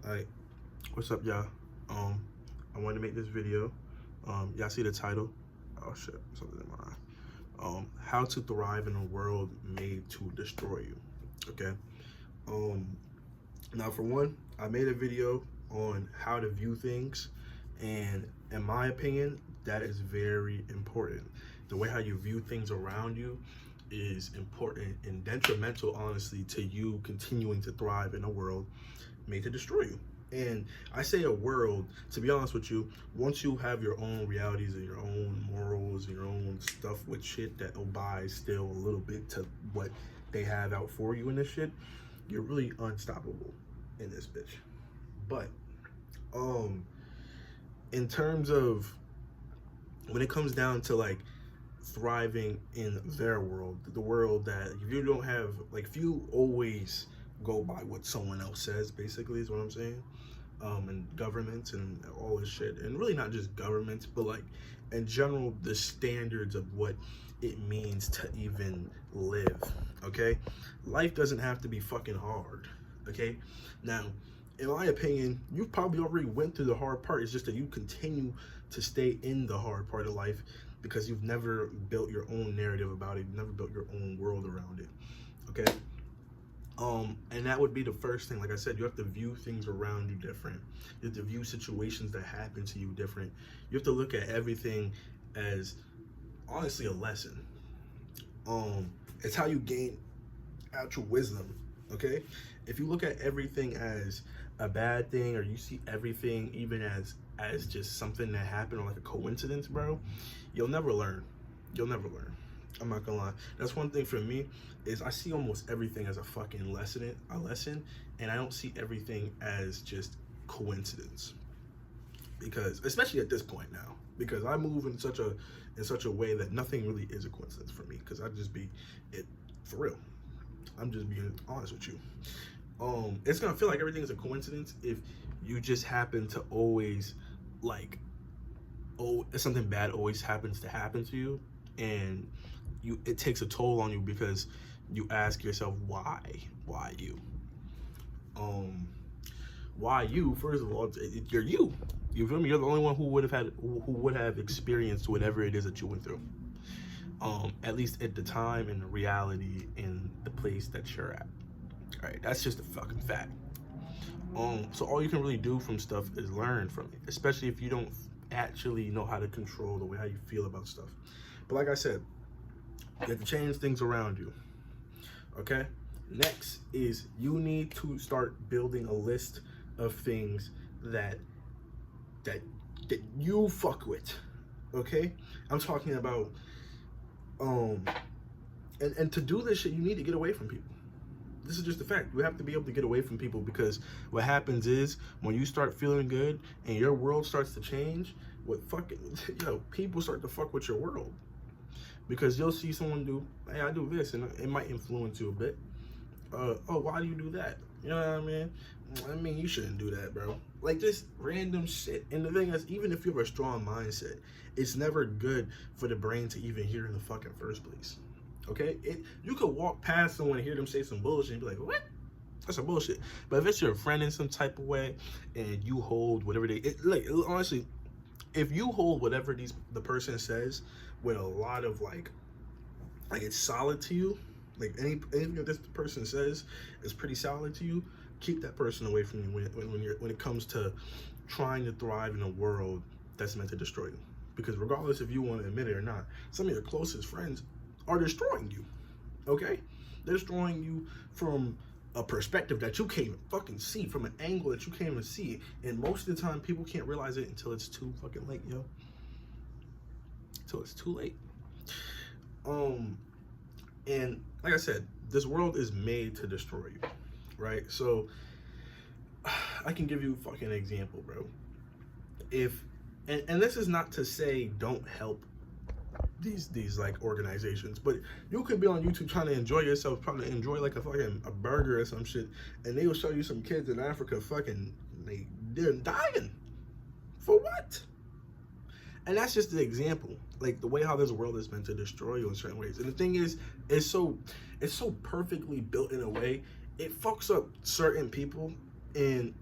Alright, what's up, y'all? I wanted to make this video. Y'all see the title? Oh shit, something in my eye. How to thrive in a world made to destroy you. Okay. Now for one, I made a video on how to view things, and in my opinion, that is very important. The way how you view things around you is important and detrimental, honestly, to you continuing to thrive in a world made to destroy you. And I say a world, to be honest with you, once you have your own realities and your own morals and your own stuff with shit that obeys still a little bit to what they have out for you in this shit, you're really unstoppable in this bitch. But in terms of when it comes down to like thriving in their world, the world that if you don't have, like, if you always go by what someone else says, basically, is what I'm saying, and governments and all this shit, and really not just governments, but like in general, the standards of what it means to even live. Okay, life doesn't have to be fucking hard. Okay, now, in my opinion, you probably already went through the hard part. It's just that you continue to stay in the hard part of life because you've never built your own narrative about it. You've never built your own world around it. Okay. And that would be the first thing. Like I said, you have to view things around you different. You have to view situations that happen to you different. You have to look at everything as honestly a lesson. It's how you gain actual wisdom. Okay, if you look at everything as a bad thing, or you see everything even as just something that happened or like a coincidence, bro, you'll never learn. You'll never learn. I'm not gonna lie. That's one thing for me, is I see almost everything as a fucking lesson, and I don't see everything as just coincidence. Because especially at this point now, because I move in such a way that nothing really is a coincidence for me. Because I just be it for real. I'm just being honest with you. It's gonna feel like everything is a coincidence if you just happen to always like, something bad always happens to happen to you, and it takes a toll on you because you ask yourself why you, why you. First of all, you're you feel me? You're the only one who would have experienced whatever it is that you went through, at least at the time and the reality in the place that you're at. All right, that's just a fucking fact. So all you can really do from stuff is learn from it, especially if you don't actually know how to control the way how you feel about stuff. But like I said, you have to change things around you. Okay, next is you need to start building a list of things that you fuck with. Okay, I'm talking about and to do this shit, you need to get away from people. This is just a fact. You have to be able to get away from people, because what happens is when you start feeling good and your world starts to change, people start to fuck with your world. Because you'll see someone do, hey, I do this, and it might influence you a bit. Oh, why do you do that? You know what I mean? I mean, you shouldn't do that, bro. Like, just random shit. And the thing is, even if you have a strong mindset, it's never good for the brain to even hear in the fucking first place. Okay? You could walk past someone and hear them say some bullshit and be like, what? That's some bullshit. But if it's your friend in some type of way, and you hold whatever honestly, if you hold whatever the person says with a lot of like it's solid to you, like anything that this person says is pretty solid to you, keep that person away from you when it comes to trying to thrive in a world that's meant to destroy you. Because regardless if you want to admit it or not, some of your closest friends are destroying you. Okay, they're destroying you from a perspective that you can't even fucking see, from an angle that you can't even see, and most of the time people can't realize it until it's too fucking late, yo. Until it's too late. And like I said, this world is made to destroy you, right? So I can give you a fucking example, bro. And this is not to say don't help these like organizations, but you could be on YouTube trying to enjoy yourself, trying to enjoy like a burger or some shit, and they will show you some kids in Africa fucking they're dying. For what? And that's just the example, like the way how this world is meant to destroy you in certain ways. And the thing is, it's so perfectly built in a way, it fucks up certain people, and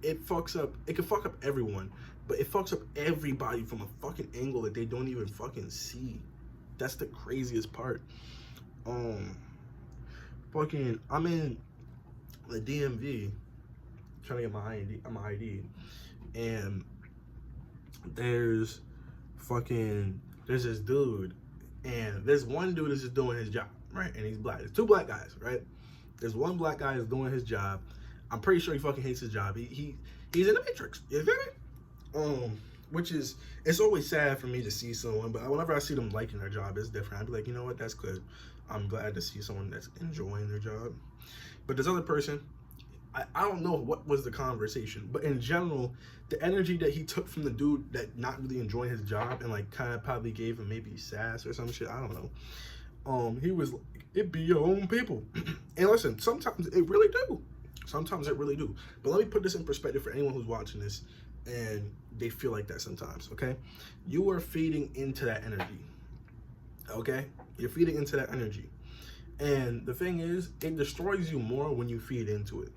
it fucks up. It can fuck up everyone, but it fucks up everybody from a fucking angle that they don't even fucking see. That's the craziest part. Fucking, I'm in the DMV trying to get my ID, and there's this dude, and this one dude is just doing his job, right? And he's black. There's two black guys, right? There's one black guy who's doing his job. I'm pretty sure he fucking hates his job. He's in the Matrix. You feel me? Which is, it's always sad for me to see someone, but whenever I see them liking their job, it's different. I'd be like, you know what, that's good. I'm glad to see someone that's enjoying their job. But this other person, I don't know what was the conversation, but in general, the energy that he took from the dude that not really enjoying his job and like kind of probably gave him maybe sass or some shit, I don't know. He was like, it be your own people. And listen, sometimes it really do. Sometimes it really do. But let me put this in perspective for anyone who's watching this and they feel like that sometimes, okay? You are feeding into that energy, okay? You're feeding into that energy. And the thing is, it destroys you more when you feed into it.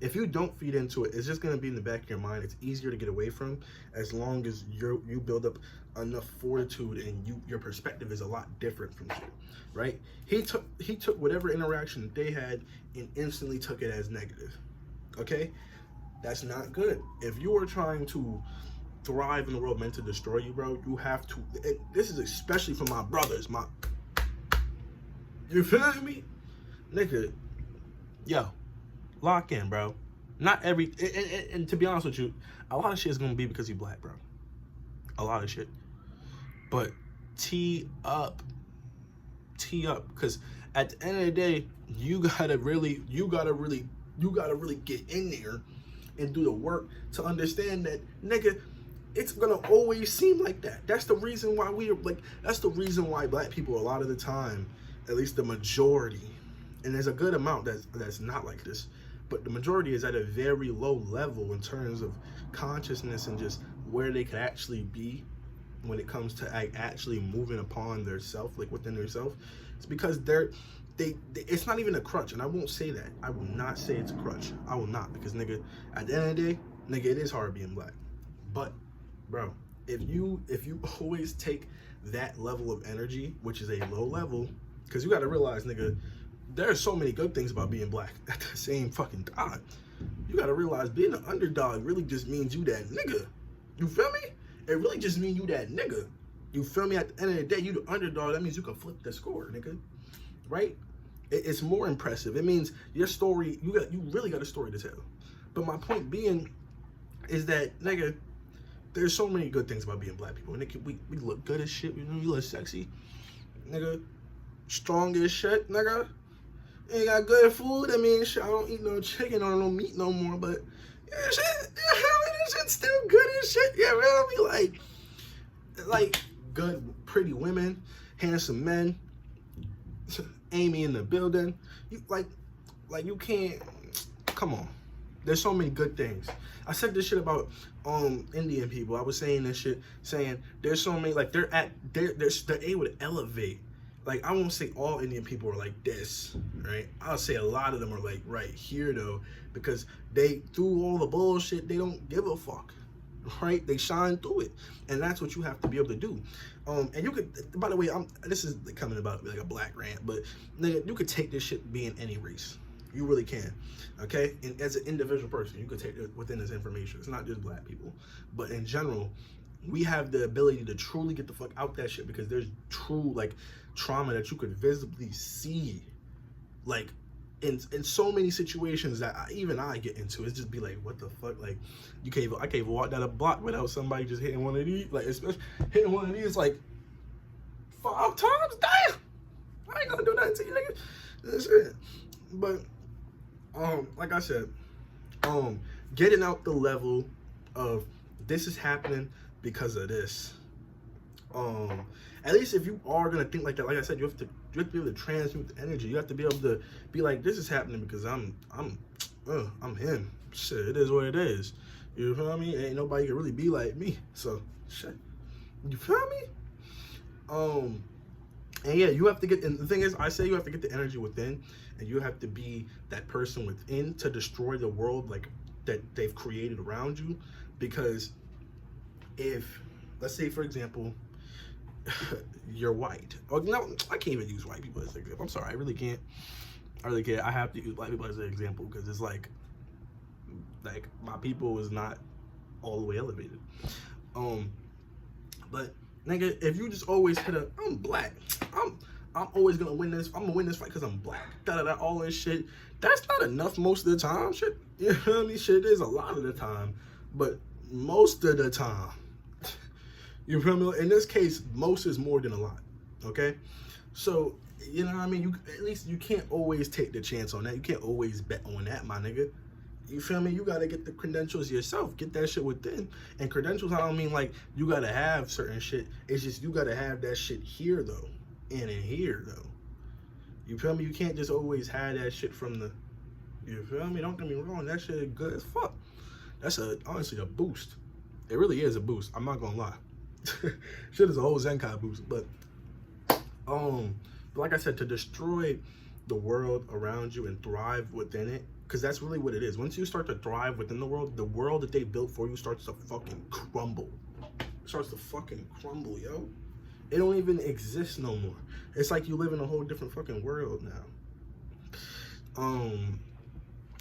If you don't feed into it, it's just going to be in the back of your mind. It's easier to get away from as long as you build up enough fortitude and your perspective is a lot different from shit, right? He took whatever interaction they had and instantly took it as negative, okay? That's not good. If you are trying to thrive in the world meant to destroy you, bro, you have to, this is especially for my brothers, you feel me? Nigga, yo, lock in, bro. Not every, and to be honest with you, a lot of shit is gonna be because you black, bro. A lot of shit. But tee up, because at the end of the day, you gotta really get in there and do the work to understand that, nigga, it's gonna always seem like that. That's the reason why that's the reason why black people a lot of the time, at least the majority, and there's a good amount that's not like this, but the majority is at a very low level in terms of consciousness and just where they could actually be when it comes to actually moving upon their self, like within their self. It's because it's not even a crutch, and I won't say that. I will not say it's a crutch. I will not, because nigga, at the end of the day, nigga, it is hard being black. But, bro, if you always take that level of energy, which is a low level, because you got to realize, nigga, there are so many good things about being black at the same fucking time. You got to realize being an underdog really just means you that nigga. You feel me? It really just means you that nigga. You feel me? At the end of the day, you the underdog. That means you can flip the score, nigga. Right? It's more impressive. It means your story, you really got a story to tell. But my point being is that, nigga, there's so many good things about being black people. And we look good as shit. You know, we look sexy. Nigga, strong as shit, nigga. Ain't got good food. I mean, shit, I don't eat no chicken or no meat no more, but yeah, shit, this shit's still good as shit. Yeah, man, I mean, like good, pretty women, handsome men, Amy in the building. You like you can't. Come on. There's so many good things. I said this shit about Indian people. I was saying this shit, saying there's so many, like they're able to elevate. Like, I won't say all Indian people are like this, right? I'll say a lot of them are like right here though, because through all the bullshit, they don't give a fuck, right? They shine through it, and that's what you have to be able to do. And you could, by the way, this is coming about like a black rant, but nigga, you could take this shit being any race. You really can, okay? And as an individual person, you could take it within this information. It's not just black people, but in general, we have the ability to truly get the fuck out that shit, because there's true like trauma that you could visibly see, like in so many situations that even I get into. It's just be like, what the fuck? Like, I can't even walk down a block without somebody just hitting one of these, like especially hitting one of these like 5 times. Damn, I ain't gonna do nothing to you, nigga. That's it. But like I said, getting out the level of this is happening because of this. At least if you are gonna think like that, like I said, you have to be able to transmute the energy. You have to be able to be like, this is happening because I'm him. Shit, it is what it is. You feel me? Ain't nobody can really be like me. So shit. You feel me? And yeah, you have to get, and the thing is, I say you have to get the energy within, and you have to be that person within to destroy the world, like that they've created around you. Because if, let's say for example, you're white, or no, I can't even use white people as an example. I'm sorry, I really can't. I have to use black people as an example because it's like my people is not all the way elevated. But nigga, if you just always hit I'm black, I'm always gonna win this. I'm gonna win this fight because I'm black. All this shit. That's not enough most of the time. Shit, you know what I mean? Shit is a lot of the time, but most of the time, you feel me? In this case, most is more than a lot. Okay, so you know what I mean. At least you can't always take the chance on that. You can't always bet on that, my nigga. You feel me? You gotta get the credentials yourself. Get that shit within. And credentials, I don't mean like you gotta have certain shit. It's just you gotta have that shit here though, and in here though. You feel me? You can't just always have that shit from the. You feel me? Don't get me wrong. That shit is good as fuck. That's honestly a boost. It really is a boost. I'm not gonna lie. Shit is a whole Zenkai boost. But like I said, to destroy the world around you and thrive within it. Because that's really what it is. Once you start to thrive within the world that they built for you starts to fucking crumble. It starts to fucking crumble, yo. It don't even exist no more. It's like you live in a whole different fucking world now.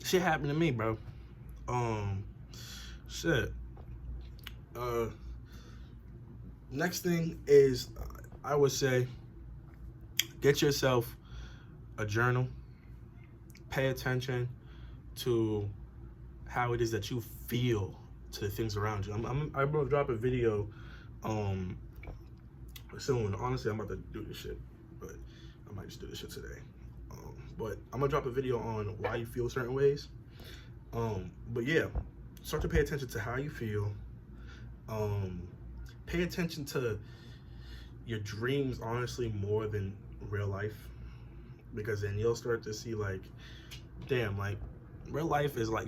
Shit happened to me, bro. Shit. Next thing is, I would say, get yourself a journal. Pay attention to how it is that you feel to the things around you. I'm gonna drop a video soon. Honestly, I'm about to do this shit, but I might just do this shit today. But I'm gonna drop a video on why you feel certain ways. But yeah, start to pay attention to how you feel. Pay attention to your dreams, honestly, more than real life, because then you'll start to see like, damn, like real life is like,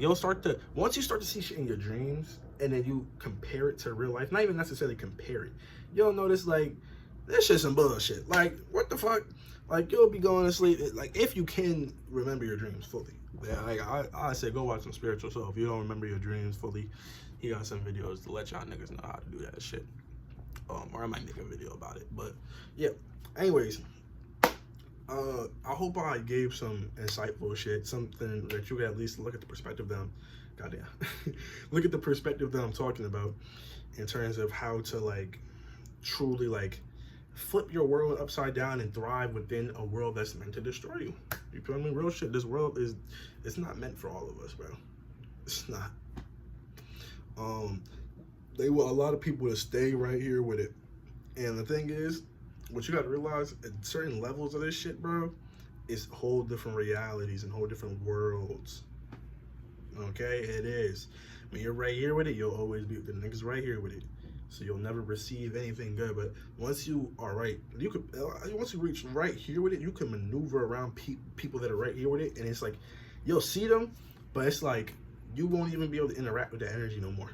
once you start to see shit in your dreams and then you compare it to real life, not even necessarily compare it, you'll notice like this shit's some bullshit. Like, what the fuck? Like, you'll be going to sleep, like, if you can remember your dreams fully. Yeah, like I say, go watch some spiritual stuff. If you don't remember your dreams fully, he got some videos to let y'all niggas know how to do that shit. Or I might make a video about it. But yeah, anyways, I hope I gave some insightful shit, something that you can at least look at the perspective that look at the perspective that I'm talking about in terms of how to like truly like flip your world upside down and thrive within a world that's meant to destroy you. You feel me? Real shit. This world it's not meant for all of us, bro. It's not. They want a lot of people to stay right here with it. And the thing is, what you gotta realize at certain levels of this shit, bro, is whole different realities and whole different worlds. Okay? It is. When you're right here with it, you'll always be with the niggas right here with it. So you'll never receive anything good. But once you are right, once you reach right here with it, you can maneuver around people that are right here with it, and it's like you'll see them, but it's like you won't even be able to interact with the energy no more.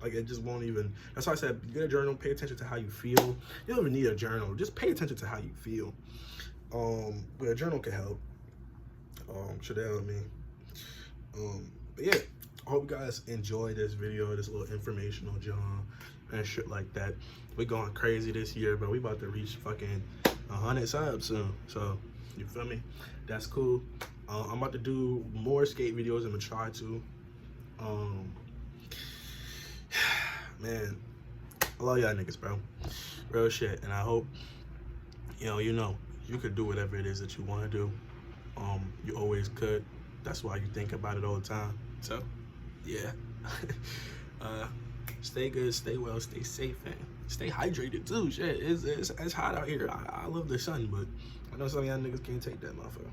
Like, it just won't even. That's why I said, get a journal, pay attention to how you feel. You don't even need a journal, just pay attention to how you feel. But a journal can help. Should help me. But yeah, I hope you guys enjoy this video, this little informational John and shit like that. We're going crazy this year, but we about to reach fucking 100 subs soon. So, you feel me? That's cool. I'm about to do more skate videos. I'm gonna try to. Man, I love y'all niggas, bro. Real shit. And I hope, you could do whatever it is that you want to do. You always could. That's why you think about it all the time. So, yeah. Stay good, stay well, stay safe, and stay hydrated too. Shit, it's hot out here. I love the sun, but I know some of y'all niggas can't take that motherfucker.